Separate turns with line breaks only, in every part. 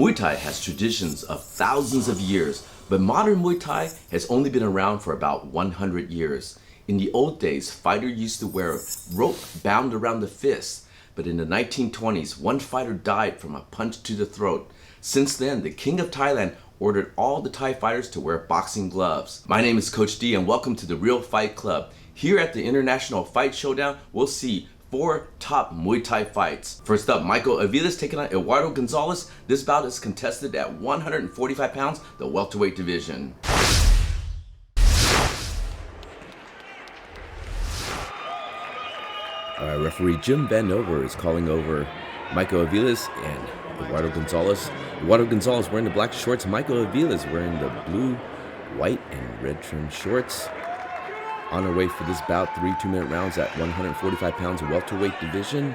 Muay Thai has traditions of thousands of years, but modern Muay Thai has only been around for about 100 years. In the old days, fighters used to wear rope bound around the fist, but in the 1920s, one fighter died from a punch to the throat. Since then, the King of Thailand ordered all the Thai fighters to wear boxing gloves. My name is Coach D and welcome to the Real Fight Club. Here at the International Fight Showdown, we'll see 4 top Muay Thai fights. First up, Michael Aviles taking on Eduardo Gonzalez. This bout is contested at 145 pounds, the welterweight division. Referee Jim Vanover is calling over Michael Aviles and Eduardo Gonzalez. Eduardo Gonzalez wearing the black shorts, Michael Aviles wearing the blue, white, and red trim shorts. On our way for this bout, 3 2-minute rounds at 145 pounds welterweight division.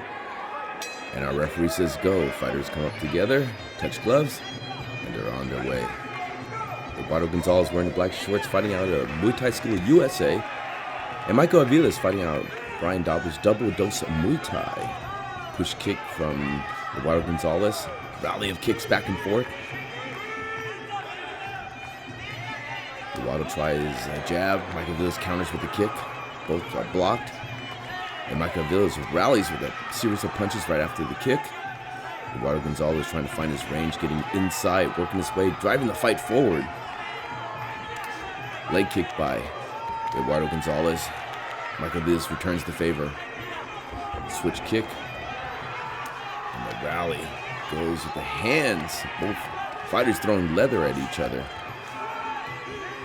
And our referee says go. Fighters come up together, touch gloves, and they're on their way. Eduardo Gonzalez wearing the black shorts, fighting out of Muay Thai School USA. And Michael Aviles fighting out Brian Dauber's Double Dose Muay Thai. Push kick from Eduardo Gonzalez. Rally of kicks back and forth. Eduardo tries a jab. Michael Aviles counters with a kick. Both are blocked. And Michael Aviles rallies with a series of punches right after the kick. Eduardo Gonzalez trying to find his range, getting inside, working his way, driving the fight forward. Leg kick by Eduardo Gonzalez. Michael Aviles returns the favor. Switch kick. And the rally goes with the hands. Both fighters throwing leather at each other.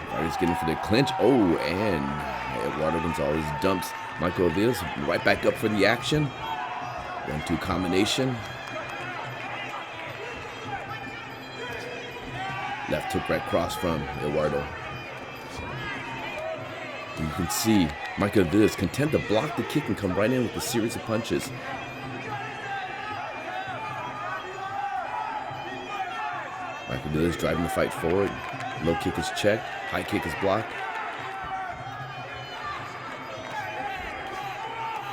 Fighters getting for the clinch. Oh, and Eduardo Gonzalez dumps Michael Aviles right back up for the action. 1-2 combination. Left hook right cross from Eduardo. And you can see Michael Aviles content to block the kick and come right in with a series of punches. Michael Aviles driving the fight forward. Low kick is checked. High kick is blocked.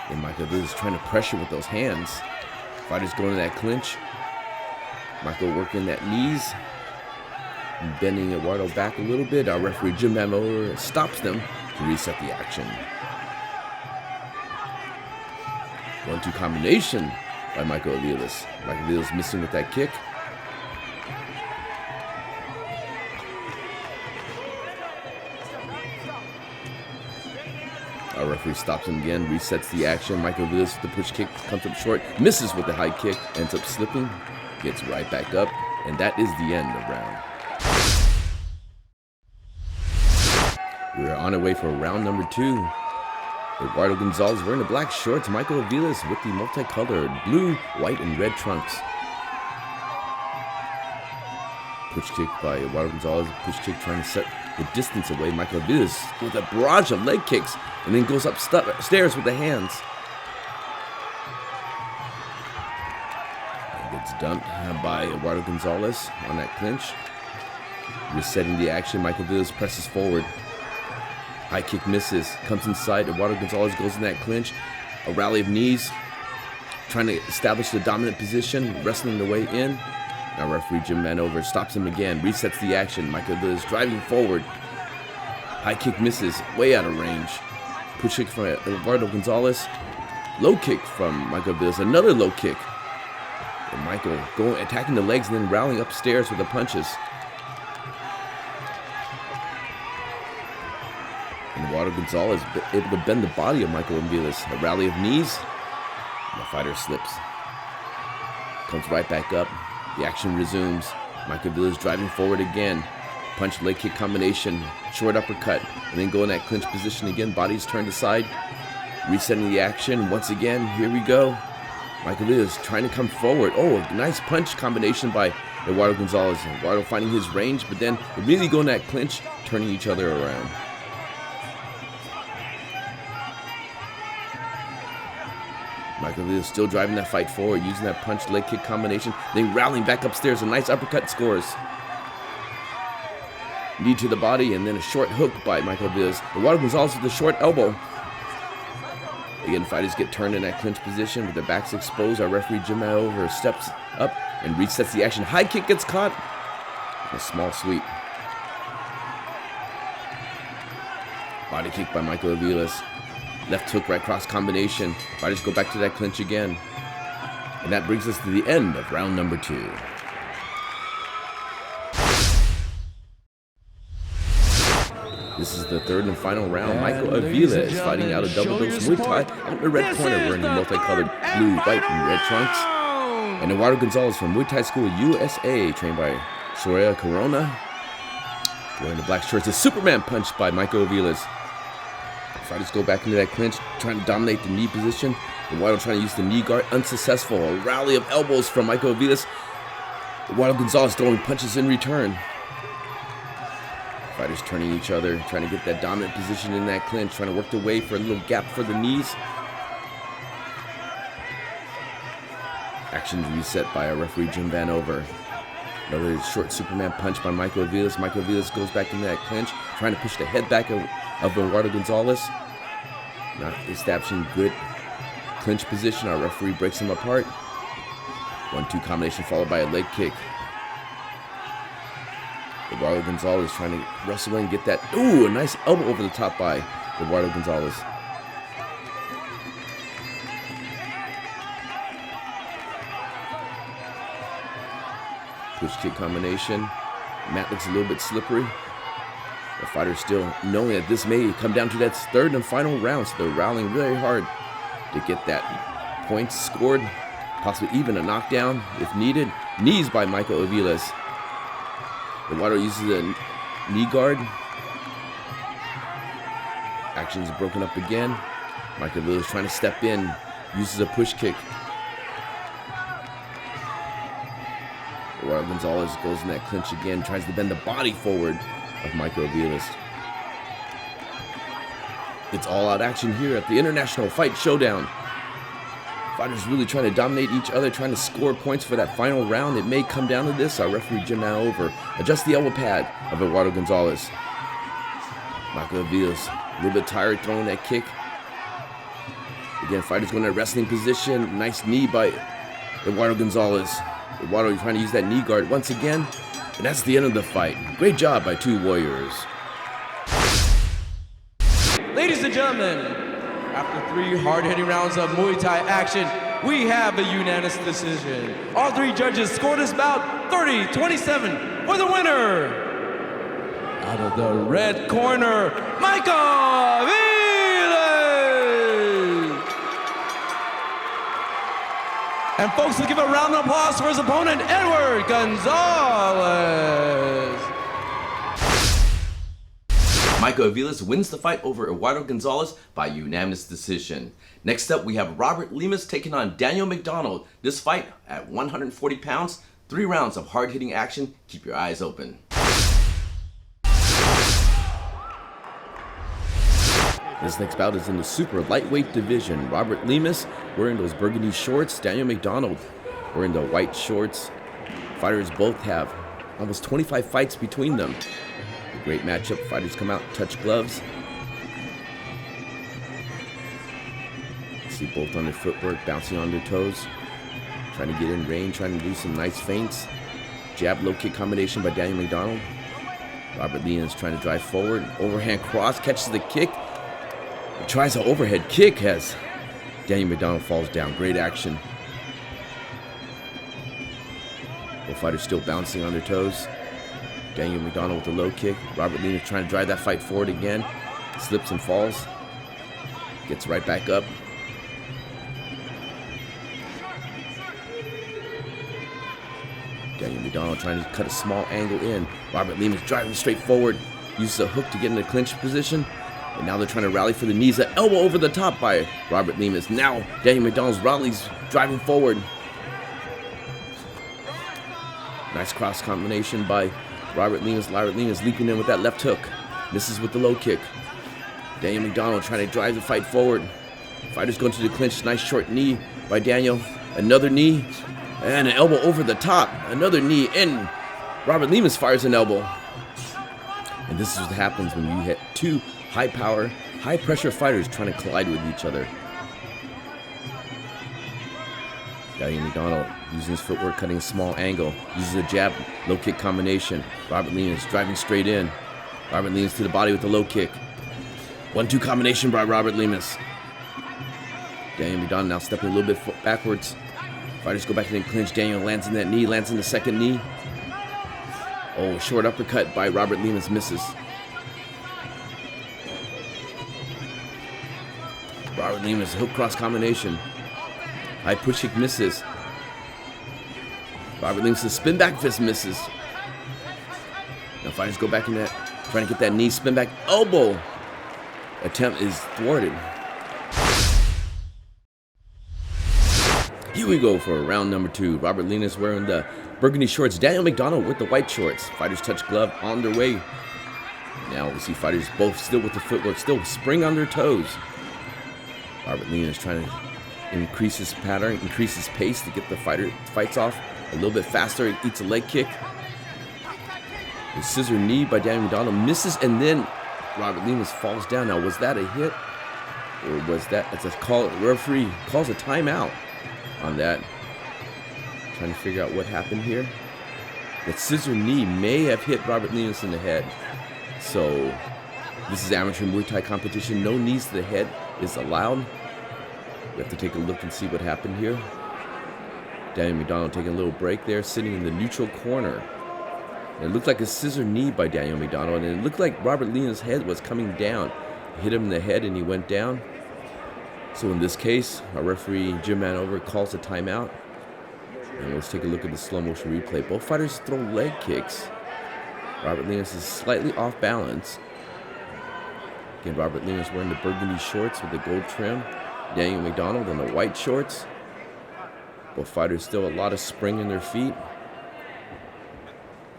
And Michael Aviles trying to pressure with those hands. Fighters going to that clinch. Michael working that knees. Bending Eduardo back a little bit. Our referee Jim Vanover stops them to reset the action. 1-2 combination by Michael Aviles. Michael Aviles missing with that kick. Our referee stops him again, resets the action. Michael Aviles with the push kick comes up short, misses with the high kick, ends up slipping, gets right back up, and that is the end of round. We are on our way for round number 2. Eduardo Gonzalez wearing the black shorts, Michael Aviles with the multicolored blue, white, and red trunks. Push kick by Eduardo Gonzalez, push kick trying to set the distance away. Michael Aviles with a barrage of leg kicks and then goes upstairs with the hands. And gets dumped by Eduardo Gonzalez on that clinch. Resetting the action, Michael Aviles presses forward. High kick misses, comes inside. Eduardo Gonzalez goes in that clinch. A rally of knees, trying to establish the dominant position, wrestling the way in. Now referee Jim Vanover stops him again, resets the action. Michael Aviles driving forward. High kick misses, way out of range. Push kick from Eduardo Gonzalez. Low kick from Michael Aviles, another low kick. And Michael going attacking the legs and then rallying upstairs with the punches. And Eduardo Gonzalez able to bend the body of Michael Aviles. A rally of knees, and the fighter slips. Comes right back up. The action resumes. Michael Aviles driving forward again. Punch, leg kick combination, short uppercut, and then go in that clinch position again. Bodies turned aside. Resetting the action once again. Here we go. Michael Aviles trying to come forward. Oh, a nice punch combination by Eduardo Gonzalez. Eduardo finding his range, but then really go in that clinch, turning each other around. Michael Aviles still driving that fight forward, using that punch, leg kick combination, then rallying back upstairs. A nice uppercut scores. Knee to the body, and then a short hook by Michael Aviles. Eduardo Gonzalez with a short elbow. Again, fighters get turned in that clinch position with their backs exposed. Our referee Jim Vanover steps up, and resets the action. High kick gets caught. A small sweep. Body kick by Michael Aviles. Left hook, right cross combination. Fighters go back to that clinch again. And that brings us to the end of round number 2. This is the third and final round. Michael Aviles fighting out a double dose Muay Thai out in the red corner, wearing the multicolored blue, white, and red trunks. And Eduardo Gonzalez from Muay Thai School USA, trained by Soraya Corona, wearing the black shorts. A Superman punch by Michael Aviles. Fighters go back into that clinch, trying to dominate the knee position. Eduardo trying to use the knee guard, unsuccessful. A rally of elbows from Michael Aviles. Eduardo Gonzalez throwing punches in return. Fighters turning each other, trying to get that dominant position in that clinch, trying to work their way for a little gap for the knees. Action reset by our referee, Jim Vanover. Another short Superman punch by Michael Aviles. Michael Aviles goes back into that clinch, trying to push the head back of Eduardo Gonzalez. Not establishing good clinch position. Our referee breaks him apart. 1-2 combination followed by a leg kick. Eduardo Gonzalez trying to wrestle in and get that. Ooh, a nice elbow over the top by Eduardo Gonzalez. Push kick combination. Mat looks a little bit slippery. The fighters still knowing that this may come down to that third and final round, so they're rallying really hard to get that points scored, possibly even a knockdown if needed. Knees by Michael Aviles. Eduardo uses a knee guard. Action's broken up again. Michael Aviles trying to step in, uses a push kick. Eduardo Gonzalez goes in that clinch again, tries to bend the body forward of Michael Aviles. It's all-out action here at the International Fight Showdown. Fighters really trying to dominate each other, trying to score points for that final round. It may come down to this. Our referee, Jim Vanover, adjusts the elbow pad of Eduardo Gonzalez. Michael Aviles, a little bit tired throwing that kick. Again, fighters going to wrestling position. Nice knee by Eduardo Gonzalez. Eduardo trying to use that knee guard once again. And that's the end of the fight. Great job by two warriors.
Ladies and gentlemen, after 3 hard-hitting rounds of Muay Thai action, we have a unanimous decision. All 3 judges scored this bout 30-27 for the winner. Out of the red corner, Michael Aviles. And folks, let's give a round of applause for his opponent, Eduardo Gonzalez.
Michael Aviles wins the fight over Eduardo Gonzalez by unanimous decision. Next up, we have Robert Lemus taking on Daniel McDonald. This fight at 140 pounds, 3 rounds of hard-hitting action. Keep your eyes open. This next bout is in the super lightweight division. Robert Lemus wearing those burgundy shorts. Daniel McDonald wearing the white shorts. Fighters both have almost 25 fights between them. A great matchup. Fighters come out, touch gloves. See both on their footwork, bouncing on their toes. Trying to get in range, trying to do some nice feints. Jab, low kick combination by Daniel McDonald. Robert Lemus trying to drive forward. Overhand cross, catches the kick. Tries an overhead kick as Daniel McDonald falls down. Great action. Both fighters still bouncing on their toes. Daniel McDonald with a low kick. Robert Lemus trying to drive that fight forward again. Slips and falls. Gets right back up. Daniel McDonald trying to cut a small angle in. Robert Lemus driving straight forward. Uses a hook to get in the clinch position. And now they're trying to rally for the knees. An elbow over the top by Robert Lemus. Now Daniel McDonald's rallies driving forward. Nice cross combination by Robert Lemus. Robert Lemus leaping in with that left hook. Misses with the low kick. Daniel McDonald trying to drive the fight forward. Fighters going to the clinch. Nice short knee by Daniel. Another knee. And an elbow over the top. Another knee. And Robert Lemus fires an elbow. And this is what happens when you hit 2 high-power, high-pressure fighters trying to collide with each other. Daniel McDonald using his footwork, cutting a small angle. Uses a jab, low kick combination. Robert Lemus driving straight in. Robert Lemus to the body with the low kick. 1-2 combination by Robert Lemus. Daniel McDonald now stepping a little bit backwards. Fighters go back to the clinch. Daniel lands in that knee, lands in the second knee. Oh, short uppercut by Robert Lemus misses. Robert Lemus, hook cross combination. High push kick misses. Robert Lemus' spin back fist misses. Now fighters go back in that, trying to get that knee, spin back elbow. Attempt is thwarted. Here we go for round number 2. Robert Lemus wearing the burgundy shorts. Daniel McDonald with the white shorts. Fighters touch glove on their way. Now we see fighters both still with the footwork, still spring on their toes. Robert Lemus trying to increase his pattern, increase his pace to get the fights off a little bit faster. He eats a leg kick. The scissor knee by Daniel McDonald misses, and then Robert Lemus falls down. Now, was that a hit? Or was that, as a call, referee calls a timeout on that. Trying to figure out what happened here. That scissor knee may have hit Robert Lemus in the head. So, this is amateur Muay Thai competition. No knees to the head is allowed. We have to take a look and see what happened here. Daniel McDonald taking a little break there, sitting in the neutral corner. And it looked like a scissor knee by Daniel McDonald, and it looked like Robert Lemus' head was coming down. Hit him in the head and he went down. So in this case, our referee, Jim Manover, calls a timeout. And let's take a look at the slow motion replay. Both fighters throw leg kicks. Robert Lemus is slightly off balance. Again, Robert Lemus wearing the burgundy shorts with the gold trim. Daniel McDonald on the white shorts. Both fighters still a lot of spring in their feet.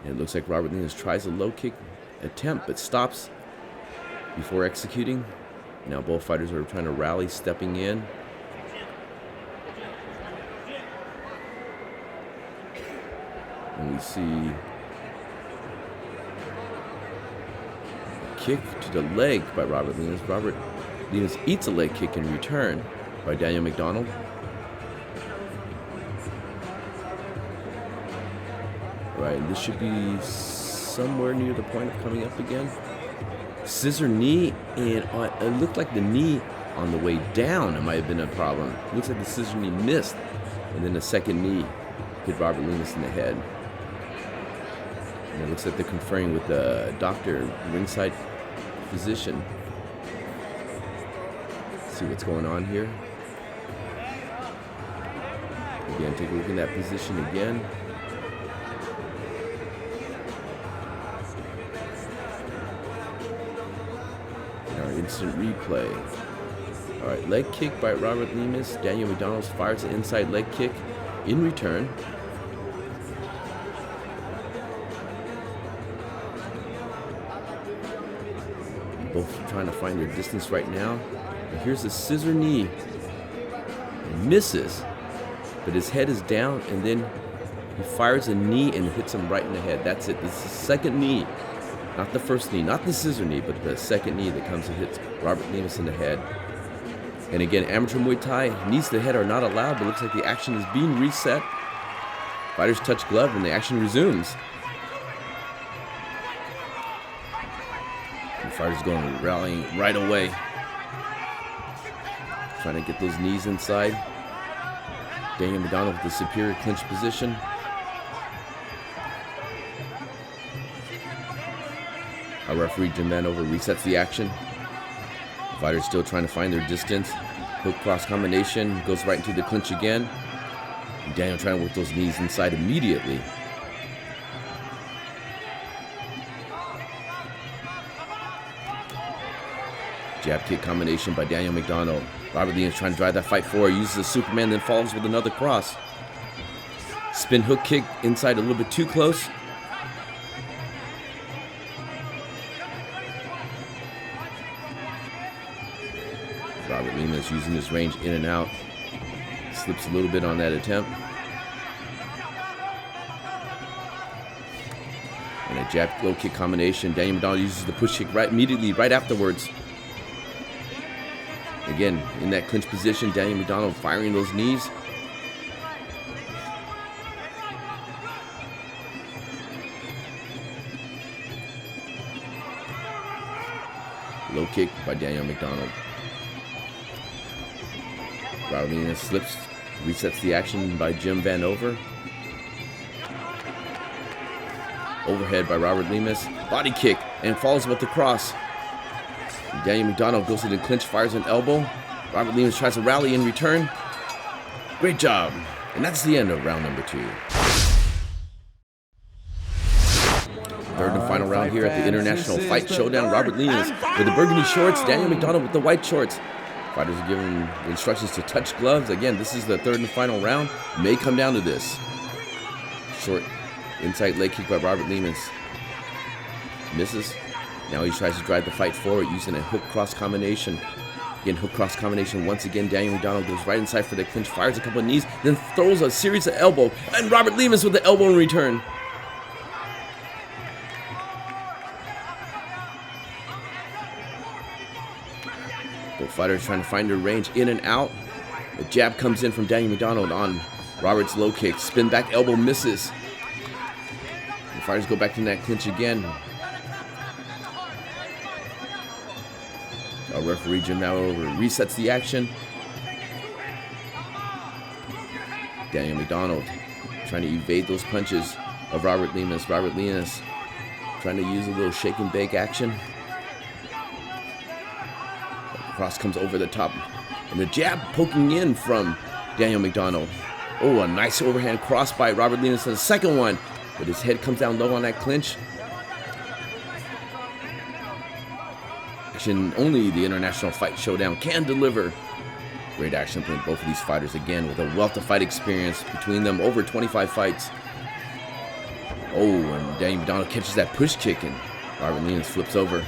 And it looks like Robert Lemus tries a low kick attempt, but stops before executing. Now both fighters are trying to rally, stepping in. And we see a kick to the leg by Robert Lemus. Robert Lemus eats a leg kick in return by Daniel McDonald. Right, this should be somewhere near the point of coming up again. Scissor knee, and it looked like the knee on the way down, it might have been a problem. It looks like the scissor knee missed, and then the second knee hit Robert Lemus in the head. And it looks like they're conferring with the doctor, ringside physician. Let's see what's going on here. Again, take a look in that position again. Instant replay. All right, leg kick by Robert Lemus. Daniel McDonald fires an inside leg kick in return. Both trying to find their distance right now. And here's the scissor knee. It misses, but his head is down, and then he fires a knee and hits him right in the head. That's it. This is the second knee. Not the first knee, not the scissor knee, but the second knee that comes and hits Robert Lemus in the head. And again, amateur Muay Thai, knees to the head are not allowed, but it looks like the action is being reset. Fighters touch glove and the action resumes. And the fighters going rallying right away. Trying to get those knees inside. Daniel McDonald with the superior clinch position. Our referee, Jim Manover, resets the action. The fighters still trying to find their distance. Hook cross combination, goes right into the clinch again. And Daniel trying to work those knees inside immediately. Jab kick combination by Daniel McDonald. Robert Lemus trying to drive that fight forward, uses a Superman, then follows with another cross. Spin hook kick inside a little bit too close. Robert Lemus using his range in and out. Slips a little bit on that attempt. And a jab low kick combination. Daniel McDonald uses the push kick immediately right afterwards. Again, in that clinch position, Daniel McDonald firing those knees. Low kick by Daniel McDonald. Robert Lemus slips, resets the action by Jim Vanover. Overhead by Robert Lemus. Body kick and falls with the cross. Daniel McDonald goes to the clinch, fires an elbow. Robert Lemus tries to rally in return. Great job. And that's the end of round number 2. Third and final round here at the International Fight Showdown. Robert Lemus with the burgundy shorts, Daniel McDonald with the white shorts. Fighters are given instructions to touch gloves. Again, this is the third and final round. May come down to this. Short inside leg kick by Robert Lemus. Misses. Now he tries to drive the fight forward using a hook cross combination. Again, hook cross combination. Once again, Daniel McDonald goes right inside for the clinch, fires a couple of knees, then throws a series of elbow. And Robert Lemus with the elbow in return. Both fighters trying to find their range in and out. The jab comes in from Daniel McDonald on Robert's low kick. Spin back elbow misses. The fighters go back to that clinch again. Our referee Jim Vanover resets the action. Daniel McDonald trying to evade those punches of Robert Lemus. Robert Lemus trying to use a little shake and bake action. Cross comes over the top. And the jab poking in from Daniel McDonald. Oh, a nice overhand cross by Robert Lemus. The second one. But his head comes down low on that clinch. Action only the International Fight Showdown can deliver. Great action from both of these fighters again with a wealth of fight experience between them, over 25 fights. Oh, and Daniel McDonald catches that push kick and Robert Lemus flips over.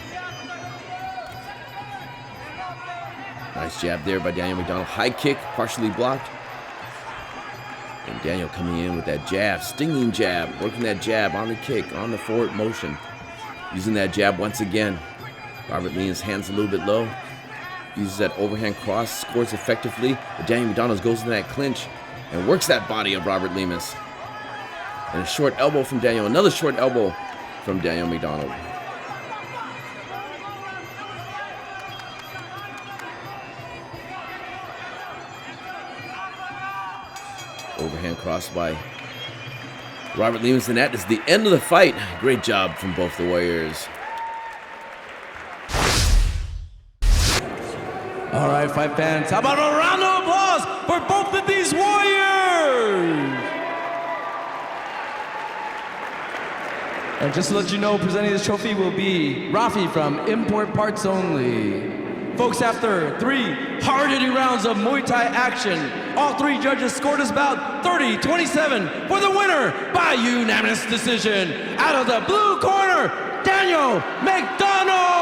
Nice jab there by Daniel McDonald. High kick, partially blocked. And Daniel coming in with that jab, stinging jab, working that jab on the kick, on the forward motion. Using that jab once again. Robert Lemus hands a little bit low. Uses that overhand cross, scores effectively. But Daniel McDonald goes into that clinch and works that body of Robert Lemus. And a short elbow from Daniel. Another short elbow from Daniel McDonald. Overhand cross by Robert Lemus, and that is the end of the fight. Great job from both the warriors.
All right, fight fans, how about a round of applause for both of these warriors? And just to let you know, presenting this trophy will be Rafi from Import Parts Only. Folks, after 3 hard-hitting rounds of Muay Thai action, all 3 judges scored us about 30-27 for the winner by unanimous decision. Out of the blue corner, Daniel McDonald!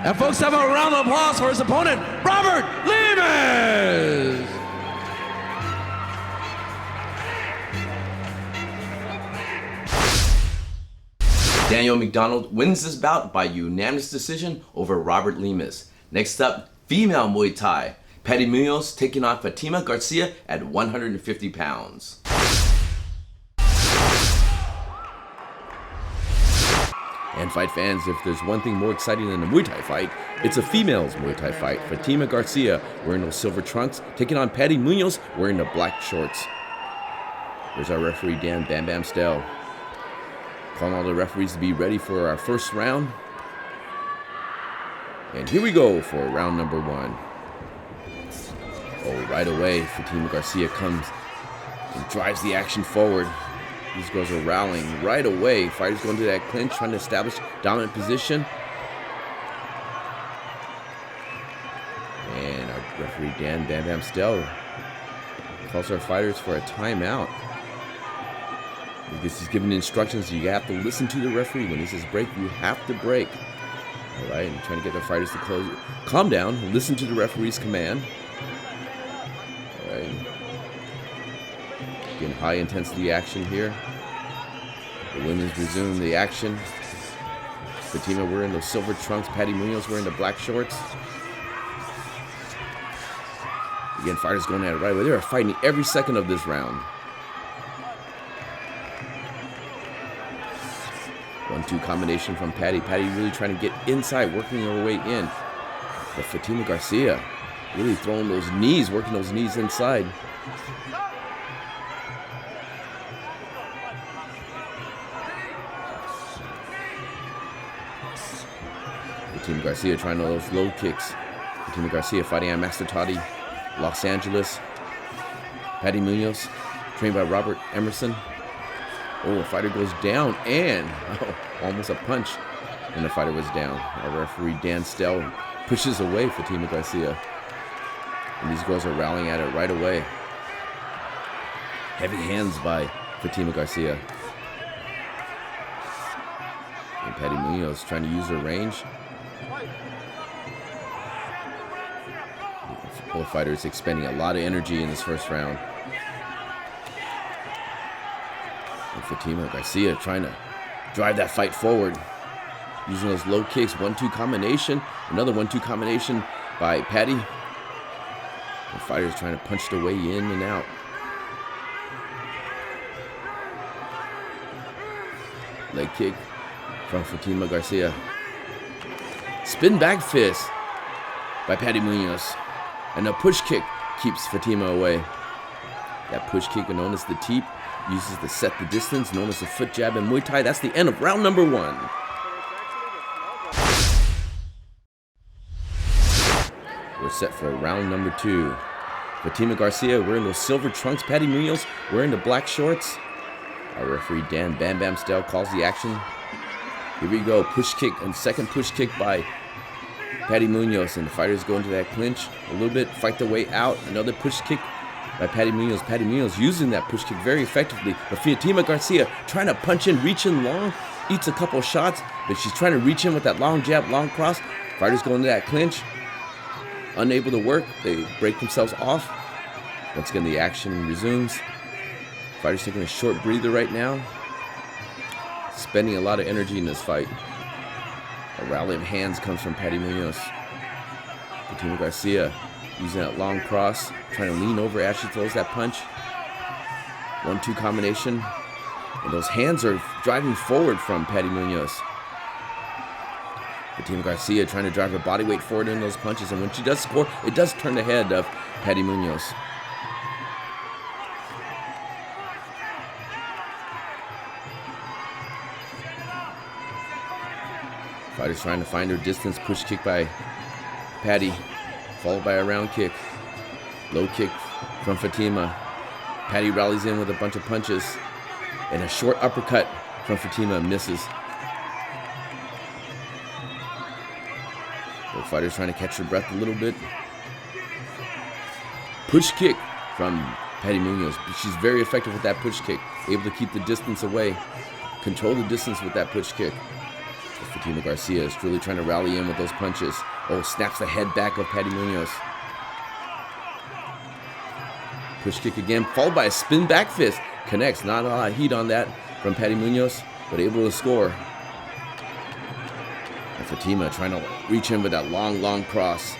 And folks, have a round of applause for his opponent, Robert Lemus!
Daniel McDonald wins this bout by unanimous decision over Robert Lemus. Next up, female Muay Thai. Patty Munoz taking on Fatima Garcia at 150 pounds. And fight fans, if there's one thing more exciting than a Muay Thai fight, it's a female's Muay Thai fight. Fatima Garcia wearing those silver trunks, taking on Patty Munoz wearing the black shorts. There's our referee Dan Bam Bam Stell. Calling all the referees to be ready for our first round. And here we go for round number 1. Oh, right away, Fatima Garcia comes and drives the action forward. These girls are rallying right away. Fighters going to that clinch, trying to establish dominant position. And our referee Dan Bam Bam Stell calls our fighters for a timeout. This is giving instructions. You have to listen to the referee. When he says break, you have to break. All right, and trying to get the fighters to close. Calm down. Listen to the referee's command. All right. Again, high intensity action here. The women's resume the action. Fatima wearing those silver trunks. Patty Munoz wearing the black shorts. Again, fighters going at it right away. They are fighting every second of this round. 1-2 combination from Patty. Patty really trying to get inside, working her way in. But Fatima Garcia really throwing those knees, working those knees inside. Fatima Garcia trying those low kicks. Fatima Garcia fighting at Master Toddy, Los Angeles. Patty Munoz, trained by Robert Emerson. Oh, a fighter goes down and almost a punch. And the fighter was down. Our referee, Dan Stell, pushes away Fatima Garcia. And these girls are rallying at it right away. Heavy hands by Fatima Garcia. And Patty Munoz trying to use her range. Both fighters expending a lot of energy in this first round. And Fatima Garcia trying to drive that fight forward. Using those low kicks, 1-2 combination. Another 1-2 combination by Patty. The fighter's trying to punch their way in and out. Leg kick from Fatima Garcia. Spin back fist by Patty Munoz. And a push kick keeps Fatima away. That push kick, known as the teep, uses to set the distance, known as the foot jab in Muay Thai. That's the end of round number 1. We're set for round number 2. Fatima Garcia wearing those silver trunks. Patty Munoz wearing the black shorts. Our referee Dan Bam Bam Stell calls the action. Here we go. Push kick and second push kick by Patty Munoz, and the fighters go into that clinch a little bit, fight their way out. Another push kick by Patty Munoz. Patty Munoz using that push kick very effectively. But Fatima Garcia trying to punch in, reach in long, eats a couple shots, but she's trying to reach in with that long jab, long cross. Fighters go into that clinch, unable to work. They break themselves off. Once again, the action resumes. Fighters taking a short breather right now, spending a lot of energy in this fight. A rally of hands comes from Patty Munoz. Fatima Garcia using that long cross, trying to lean over as she throws that punch. 1-2 combination. And those hands are driving forward from Patty Munoz. Fatima Garcia trying to drive her body weight forward in those punches. And when she does score, it does turn the head of Patty Munoz. Fighters trying to find her distance. Push kick by Patty, followed by a round kick. Low kick from Fatima. Patty rallies in with a bunch of punches. And a short uppercut from Fatima misses. Both fighters trying to catch their breath a little bit. Push kick from Patty Munoz. She's very effective with that push kick. Able to keep the distance away. Control the distance with that push kick. Fatima Garcia is really trying to rally in with those punches. Oh, snaps the head back of Patty Munoz. Push kick again, followed by a spin back fist. Connects, not a lot of heat on that from Patty Munoz, but able to score. And Fatima trying to reach in with that long, long cross.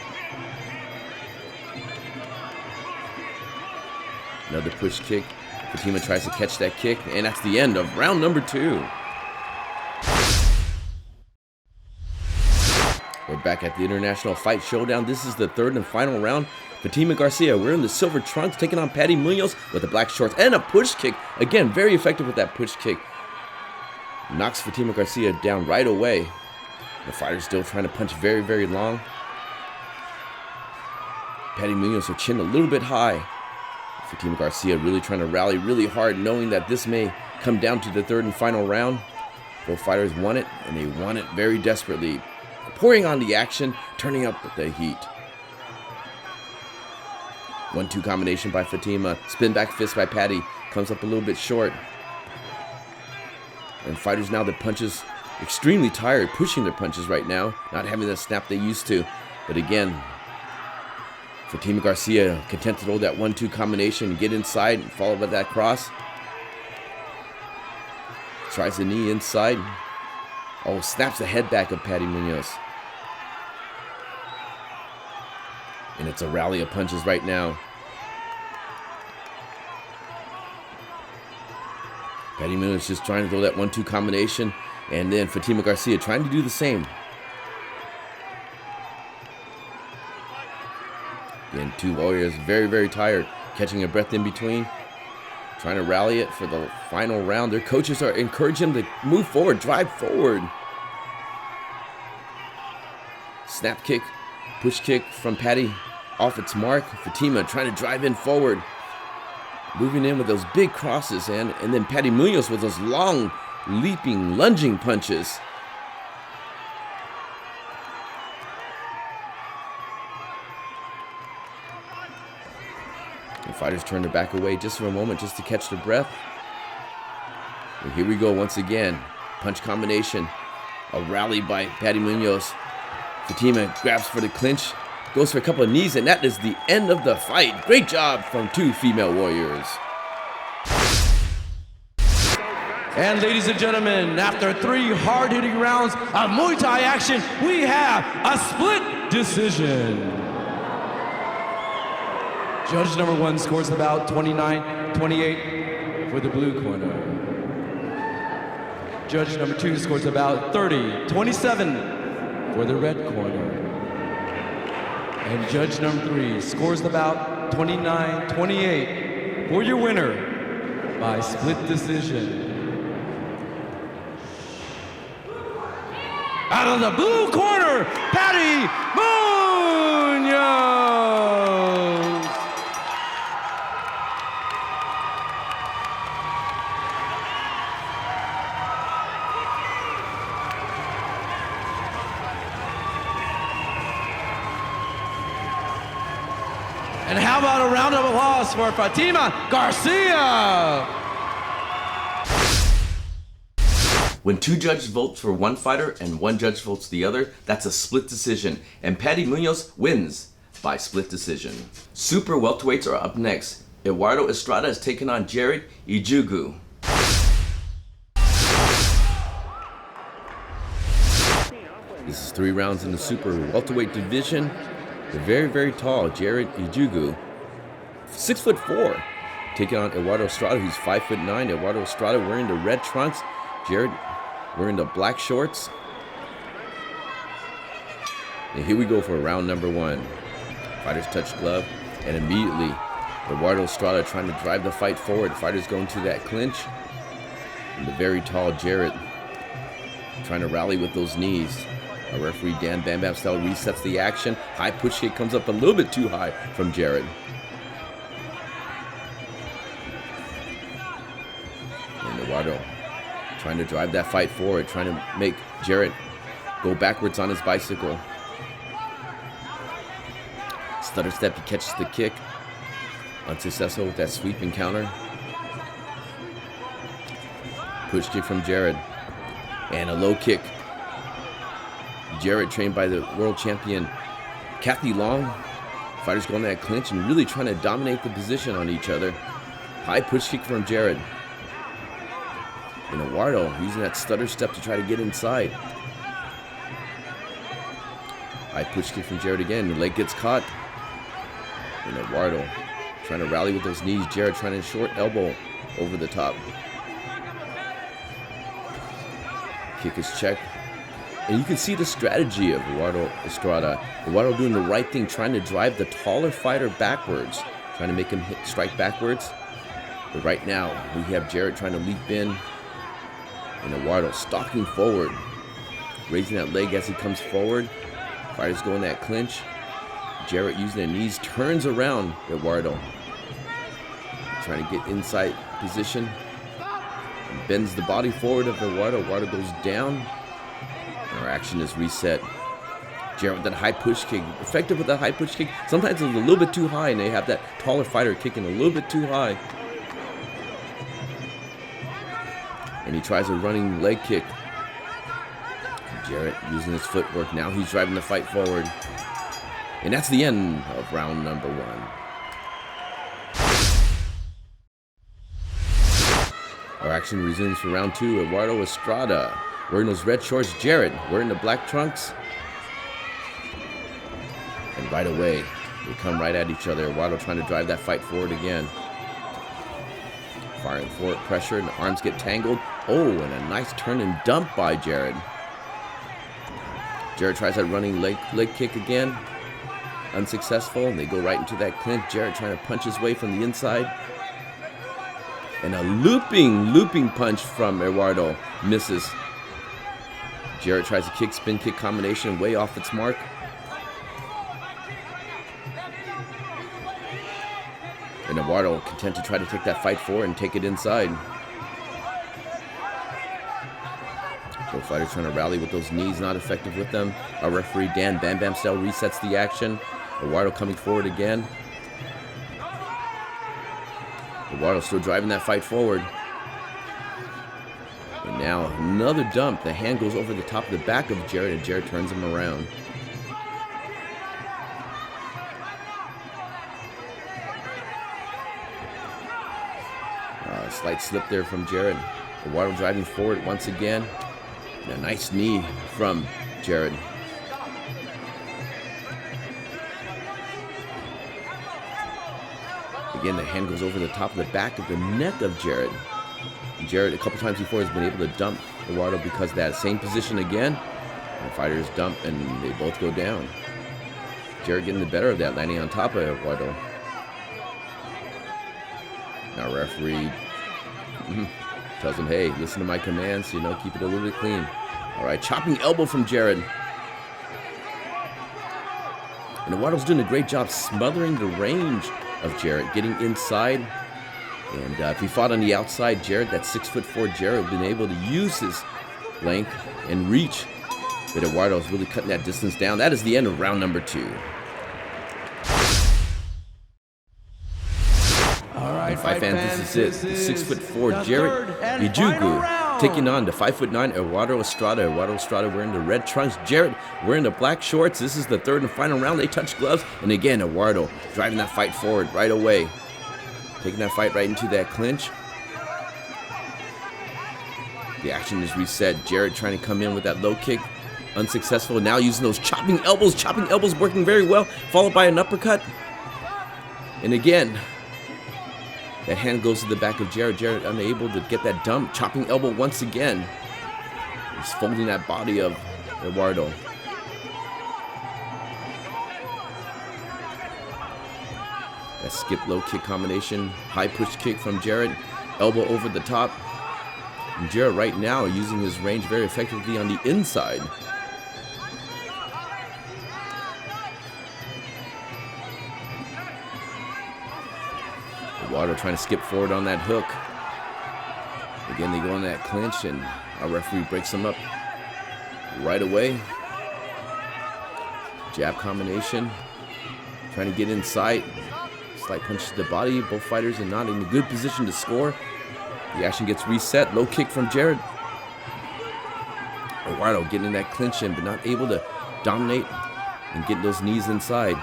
Another push kick. Fatima tries to catch that kick, and that's the end of round number 2. We're back at the International Fight Showdown. This is the third and final round. Fatima Garcia wearing the silver trunks, taking on Patty Munoz with the black shorts and a push kick. Again, very effective with that push kick. Knocks Fatima Garcia down right away. The fighter's still trying to punch very, very long. Patty Munoz, her chin a little bit high. Fatima Garcia really trying to rally really hard, knowing that this may come down to the third and final round. Both fighters want it, and they want it very desperately. Pouring on the action, turning up the heat. 1-2 combination by Fatima. Spin back fist by Patty. Comes up a little bit short. And fighters now, the punches, extremely tired, pushing their punches right now. Not having the snap they used to. But again, Fatima Garcia content to throw that 1-2 combination, get inside, and follow by that cross. Tries the knee inside. Oh, snaps the head back of Patty Munoz. And it's a rally of punches right now. Patty Munoz just trying to throw that 1-2 combination. And then Fatima Garcia trying to do the same. Again, two warriors very, very tired, catching a breath in between, trying to rally it for the final round. Their coaches are encouraging them to move forward, drive forward. Snap kick, push kick from Patty off its mark. Fatima trying to drive in forward, moving in with those big crosses, and then Patty Munoz with those long, leaping, lunging punches. The fighters turn their back away just for a moment, just to catch their breath. And here we go once again. Punch combination. A rally by Patty Munoz. Fatima grabs for the clinch, goes for a couple of knees, and that is the end of the fight. Great job from two female warriors.
And ladies and gentlemen, after 3 hard-hitting rounds of Muay Thai action, we have a split decision. Judge number 1 scores about 29-28 for the blue corner. Judge number 2 scores about 30-27 for the red corner. And judge number 3 scores about 29-28 for your winner by split decision. Out of the blue corner, Patty Munoz. And how about a round of applause for Fatima Garcia?
When 2 judges vote for one fighter and 1 judge votes the other, that's a split decision. And Patty Munoz wins by split decision. Super welterweights are up next. Eduardo Estrada is taking on Jared Ijugu. This is 3 rounds in the super welterweight division. The very, very tall Jared Ijugu, 6'4", taking on Eduardo Estrada, who's 5'9". Eduardo Estrada wearing the red trunks. Jared wearing the black shorts. And here we go for round number 1. Fighters touch glove, and immediately Eduardo Estrada trying to drive the fight forward. Fighters going to that clinch. And the very tall Jared trying to rally with those knees. Our referee Dan Bam Bam Style resets the action. High push kick comes up a little bit too high from Jared. And Eduardo trying to drive that fight forward, trying to make Jared go backwards on his bicycle. Stutter step, he catches the kick. Unsuccessful with that sweeping counter. Push kick from Jared. And a low kick. Jared, trained by the world champion Kathy Long. Fighters going to that clinch and really trying to dominate the position on each other. High push kick from Jared. And Eduardo using that stutter step to try to get inside. High push kick from Jared again. The leg gets caught. And Eduardo trying to rally with those knees. Jared trying to short elbow over the top. Kick is checked. And you can see the strategy of Eduardo Estrada. Eduardo doing the right thing, trying to drive the taller fighter backwards, trying to make him strike backwards. But right now, we have Jared trying to leap in, and Eduardo stalking forward, raising that leg as he comes forward. Fighters go in that clinch. Jared using the knees, turns around Eduardo, trying to get inside position, and bends the body forward of Eduardo. Eduardo goes down. Our action is reset. Jared with that high push kick, effective with that high push kick. Sometimes it's a little bit too high, and they have that taller fighter kicking a little bit too high. And he tries a running leg kick. Jared using his footwork. Now he's driving the fight forward. And that's the end of round number 1. Our action resumes for round 2. Eduardo Estrada wearing those red shorts. Jared wearing the black trunks. And right away, they come right at each other. Eduardo trying to drive that fight forward again. Firing forward pressure, and the arms get tangled. Oh, and a nice turn and dump by Jared. Jared tries that running leg kick again. Unsuccessful, and they go right into that clinch. Jared trying to punch his way from the inside. And a looping punch from Eduardo misses. Jared tries a spin kick combination way off its mark. And Eduardo content to try to take that fight forward and take it inside. Both fighters trying to rally with those knees, not effective with them. Our referee, Dan Bam Bam Style, resets the action. Eduardo coming forward again. Eduardo still driving that fight forward. And now another dump. The hand goes over the top of the back of Jared, and Jared turns him around. Slight slip there from Jared. Eduardo driving forward once again. And a nice knee from Jared. Again, the hand goes over the top of the back of the neck of Jared. Jared, a couple times before, has been able to dump Eduardo because of that same position again. The fighters dump and they both go down. Jared getting the better of that, landing on top of Eduardo. Now referee tells him, hey, listen to my commands, keep it a little bit clean. All right, chopping elbow from Jared. And Eduardo's doing a great job smothering the range of Jared, getting inside. And if he fought on the outside, Jared, that 6'4" Jared, been able to use his length and reach. But Eduardo's really cutting that distance down. That is the end of round number 2. And fight fans, this is it. The 6'4" Jared Ijugu taking on the 5'9" Eduardo Estrada. Eduardo Estrada wearing the red trunks. Jared wearing the black shorts. This is the third and final round. They touch gloves. And again, Eduardo driving that fight forward right away. Taking that fight right into that clinch. The action is reset. Jared trying to come in with that low kick. Unsuccessful. Now using those chopping elbows. Chopping elbows working very well. Followed by an uppercut. And again, that hand goes to the back of Jared. Jared unable to get that dump. Chopping elbow once again. He's folding that body of Eduardo. That skip low kick combination. High push kick from Jared. Elbow over the top. And Jared right now using his range very effectively on the inside. Eduardo trying to skip forward on that hook. Again, they go in that clinch, and our referee breaks them up right away. Jab combination. Trying to get inside. Slight punch to the body. Both fighters are not in a good position to score. The action gets reset. Low kick from Jared. Eduardo getting in that clinch in, but not able to dominate and get those knees inside.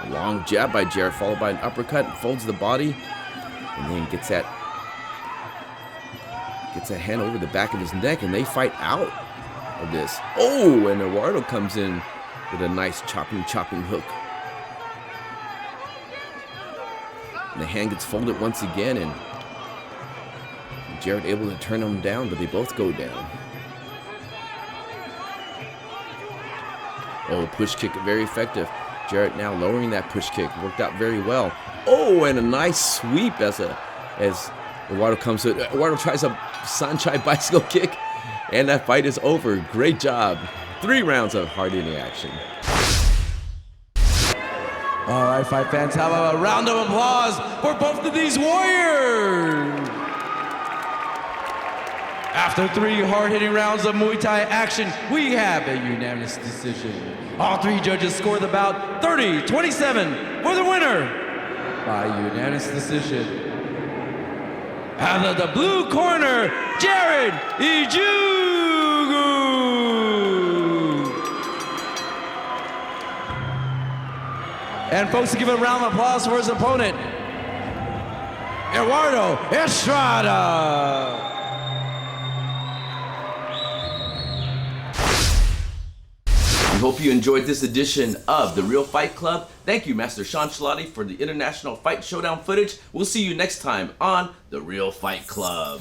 A long jab by Jared, followed by an uppercut. Folds the body, and then gets that hand over the back of his neck, and they fight out of this. Oh, and Eduardo comes in with a nice chopping hook. And the hand gets folded once again, and Jared able to turn them down, but they both go down. Oh, push kick, very effective. Jared now lowering that push kick, worked out very well. Oh, and a nice sweep as Eduardo comes to it. Eduardo tries a sunshine bicycle kick, and that fight is over. Great job. 3 rounds of hard-hitting action.
All right, fight fans, have a round of applause for both of these warriors. After 3 hard-hitting rounds of Muay Thai action, we have a unanimous decision. All 3 judges scored the bout 30-27 for the winner by unanimous decision. Out of the blue corner, Jared Ijugu. And folks, to give a round of applause for his opponent, Eduardo Estrada.
hope you enjoyed this edition of The Real Fight Club. Thank you, Master Sean Shalati, for the International Fight Showdown footage. We'll see you next time on The Real Fight Club.